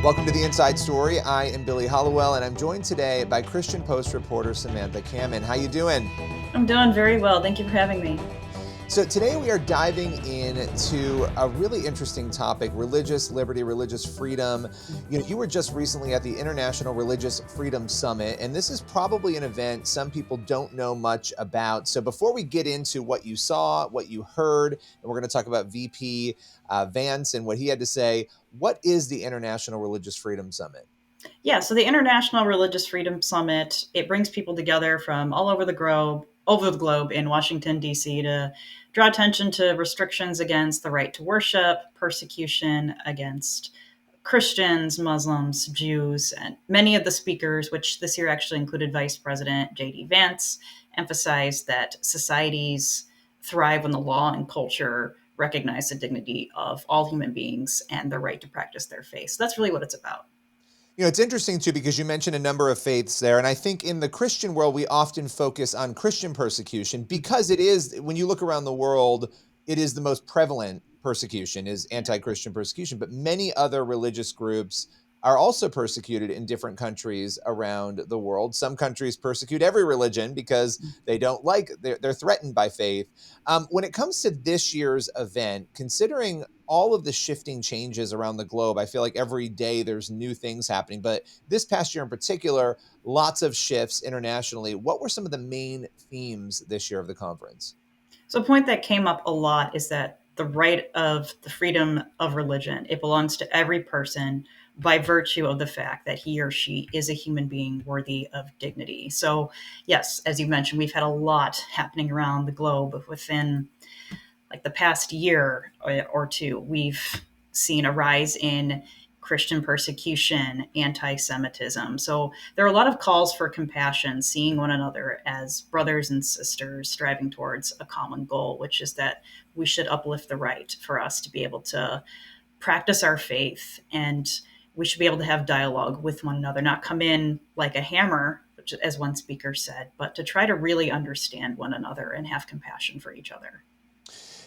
Welcome to The Inside Story. I am Billy Hollowell, and I'm joined today by Christian Post reporter Samantha Kamman. How you doing? I'm doing very well. Thank you for having me. So today we are diving into a really interesting topic, religious liberty, religious freedom. You were just recently at the International Religious Freedom Summit, and this is probably an event some people don't know much about. So before we get into what you saw, what you heard, and we're going to talk about VP Vance and what he had to say, what is the International Religious Freedom Summit? Yeah, so the International Religious Freedom Summit, it brings people together from all over the globe in Washington, D.C. to draw attention to restrictions against the right to worship, persecution against Christians, Muslims, Jews, and many of the speakers, which this year actually included Vice President JD Vance, emphasized that societies thrive when the law and culture recognize the dignity of all human beings and the right to practice their faith. So that's really what it's about. It's interesting too, because you mentioned a number of faiths there. And I think in the Christian world, we often focus on Christian persecution because it is, when you look around the world, it is the most prevalent persecution is anti-Christian persecution. But many other religious groups are also persecuted in different countries around the world. Some countries persecute every religion because they don't like, they're threatened by faith. When it comes to this year's event, considering all of the shifting changes around the globe, I feel like every day there's new things happening. But this past year in particular, lots of shifts internationally. What were some of the main themes this year of the conference? So a point that came up a lot is that the right of the freedom of religion, it belongs to every person by virtue of the fact that he or she is a human being worthy of dignity. So yes, as you mentioned, we've had a lot happening around the globe within like the past year or two. We've seen a rise in Christian persecution, anti Semitism. So there are a lot of calls for compassion, seeing one another as brothers and sisters striving towards a common goal, which is that we should uplift the right for us to be able to practice our faith, and we should be able to have dialogue with one another, not come in like a hammer, which, as one speaker said, but to try to really understand one another and have compassion for each other.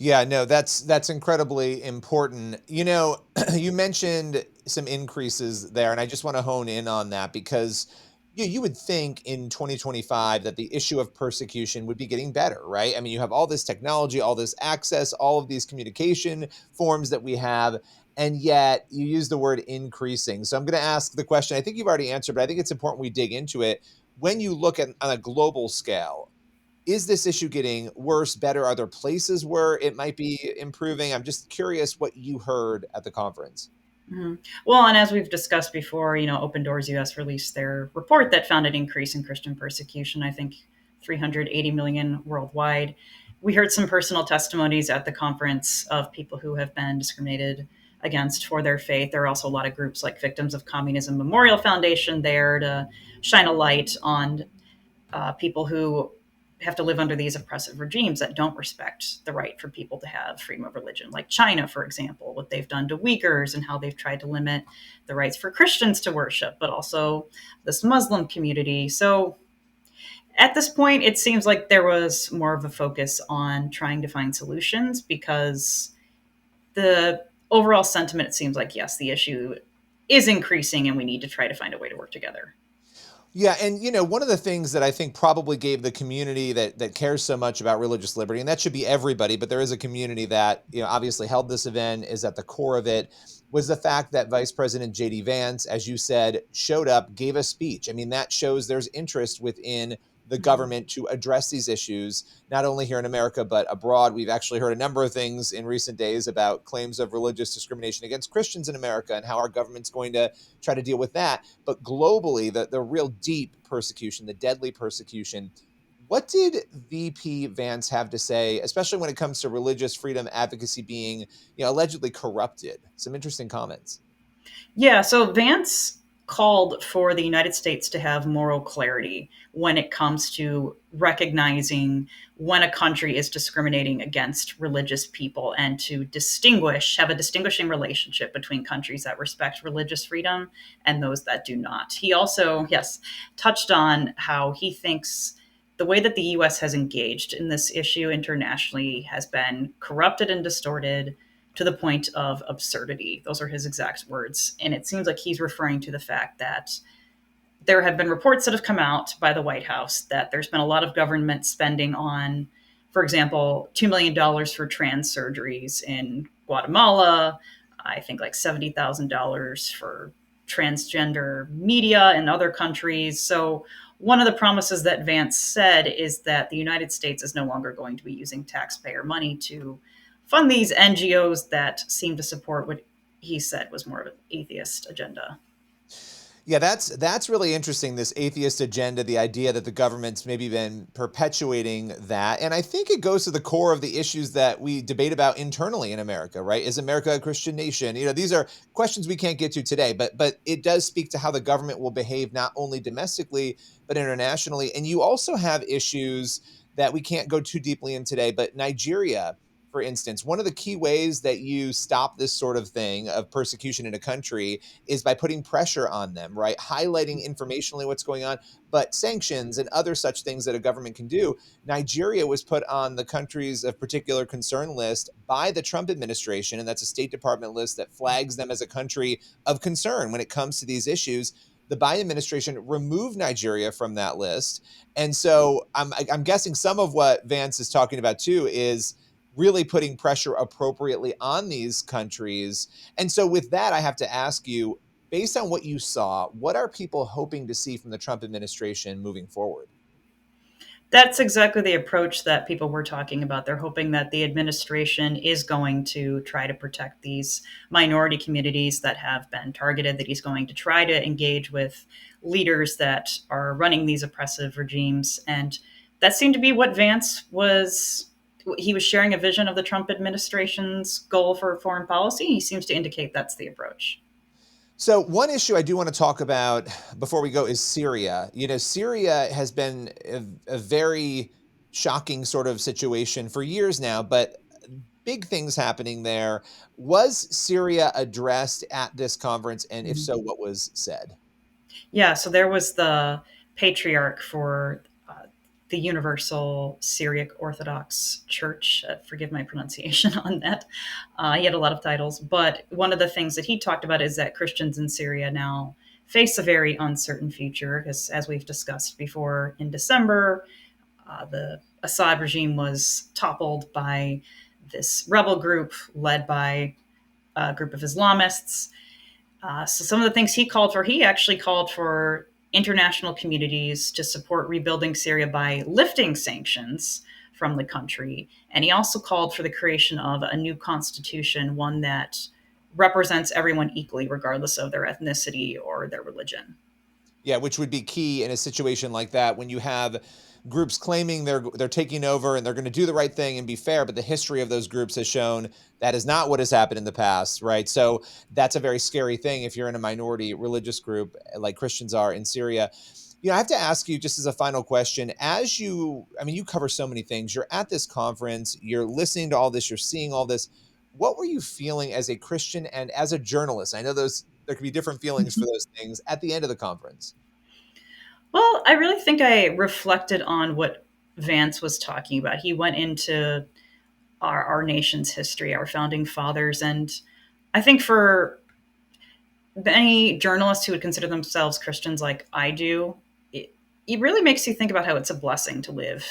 Yeah, no, that's incredibly important. You mentioned some increases there, and I just want to hone in on that because you would think in 2025 that the issue of persecution would be getting better, right? I mean, you have all this technology, all this access, all of these communication forms that we have, and yet you use the word increasing. So I'm going to ask the question. I think you've already answered, but I think it's important we dig into it. When you look at on a global scale, is this issue getting worse, better? Are there places where it might be improving? I'm just curious what you heard at the conference. Mhm. Well, and as we've discussed before, Open Doors US released their report that found an increase in Christian persecution, I think 380 million worldwide. We heard some personal testimonies at the conference of people who have been discriminated against for their faith. There are also a lot of groups like Victims of Communism Memorial Foundation there to shine a light on people who have to live under these oppressive regimes that don't respect the right for people to have freedom of religion, like China, for example, what they've done to Uyghurs and how they've tried to limit the rights for Christians to worship, but also this Muslim community. So at this point, it seems like there was more of a focus on trying to find solutions because the overall sentiment, it seems like, yes, the issue is increasing and we need to try to find a way to work together. Yeah, and one of the things that I think probably gave the community that cares so much about religious liberty, and that should be everybody, but there is a community that obviously held this event, is at the core of it, was the fact that Vice President JD Vance, as you said, showed up, gave a speech. I mean, that shows there's interest within the Mhm. government to address these issues, not only here in America, but abroad. We've actually heard a number of things in recent days about claims of religious discrimination against Christians in America and how our government's going to try to deal with that. But globally, the real deep persecution, the deadly persecution. What did VP Vance have to say, especially when it comes to religious freedom advocacy being, allegedly corrupted? Some interesting comments. Yeah, so Vance called for the United States to have moral clarity when it comes to recognizing when a country is discriminating against religious people and to have a distinguishing relationship between countries that respect religious freedom and those that do not. He also, yes, touched on how he thinks the way that the US has engaged in this issue internationally has been corrupted and distorted, to the point of absurdity. Those are his exact words. And it seems like he's referring to the fact that there have been reports that have come out by the White House that there's been a lot of government spending on, for example, $2 million for trans surgeries in Guatemala. I think like $70,000 for transgender media in other countries. So, one of the promises that Vance said is that the United States is no longer going to be using taxpayer money to fund these NGOs that seem to support what he said was more of an atheist agenda. Yeah, that's really interesting, this atheist agenda, the idea that the government's maybe been perpetuating that. And I think it goes to the core of the issues that we debate about internally in America, right? Is America a Christian nation? These are questions we can't get to today, but it does speak to how the government will behave not only domestically, but internationally. And you also have issues that we can't go too deeply in today, but Nigeria, for instance, one of the key ways that you stop this sort of thing of persecution in a country is by putting pressure on them, right? Highlighting informationally what's going on, but sanctions and other such things that a government can do. Nigeria was put on the countries of particular concern list by the Trump administration, and that's a State Department list that flags them as a country of concern when it comes to these issues. The Biden administration removed Nigeria from that list. And so I'm guessing some of what Vance is talking about too is really putting pressure appropriately on these countries. And so with that, I have to ask you, based on what you saw, what are people hoping to see from the Trump administration moving forward? That's exactly the approach that people were talking about. They're hoping that the administration is going to try to protect these minority communities that have been targeted, that he's going to try to engage with leaders that are running these oppressive regimes. And that seemed to be what Vance was. He was sharing a vision of the Trump administration's goal for foreign policy. He seems to indicate that's the approach. So one issue I do want to talk about before we go is Syria. Syria has been a very shocking sort of situation for years now, but big things happening there. Was Syria addressed at this conference? And if so, what was said? Yeah, so there was the patriarch for the Universal Syriac Orthodox Church. Forgive my pronunciation on that. He had a lot of titles, but one of the things that he talked about is that Christians in Syria now face a very uncertain future, because as we've discussed before, in December, the Assad regime was toppled by this rebel group led by a group of Islamists. So some of the things he actually called for international communities to support rebuilding Syria by lifting sanctions from the country. And he also called for the creation of a new constitution, one that represents everyone equally, regardless of their ethnicity or their religion. Yeah, which would be key in a situation like that when you have groups claiming they're taking over and they're going to do the right thing and be fair, but the history of those groups has shown that is not what has happened in the past, right? So that's a very scary thing if you're in a minority religious group like Christians are in Syria. I have to ask you just as a final question, you cover so many things. You're at this conference, you're listening to all this, you're seeing all this. What were you feeling as a Christian and as a journalist? I know there can be different feelings for those things at the end of the conference. Well, I really think I reflected on what Vance was talking about. He went into our nation's history, our founding fathers, and I think for many journalists who would consider themselves Christians like I do, it really makes you think about how it's a blessing to live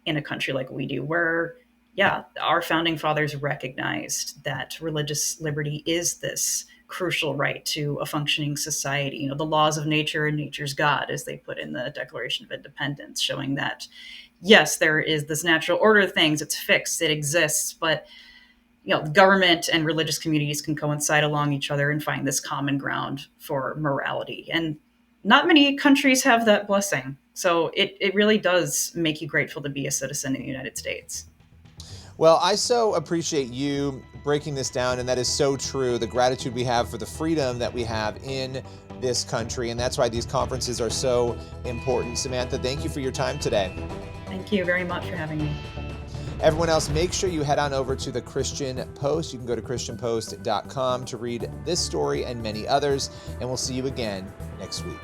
in a country like we do, where, yeah, our founding fathers recognized that religious liberty is this crucial right to a functioning society. The laws of nature and nature's God, as they put in the Declaration of Independence, showing that, yes, there is this natural order of things, it's fixed, it exists, but government and religious communities can coincide along each other and find this common ground for morality. And not many countries have that blessing. So it really does make you grateful to be a citizen in the United States. Well, I so appreciate you breaking this down, and that is so true. The gratitude we have for the freedom that we have in this country, and that's why these conferences are so important. Samantha, thank you for your time today. Thank you very much for having me. Everyone else, make sure you head on over to the Christian Post. You can go to christianpost.com to read this story and many others, and we'll see you again next week.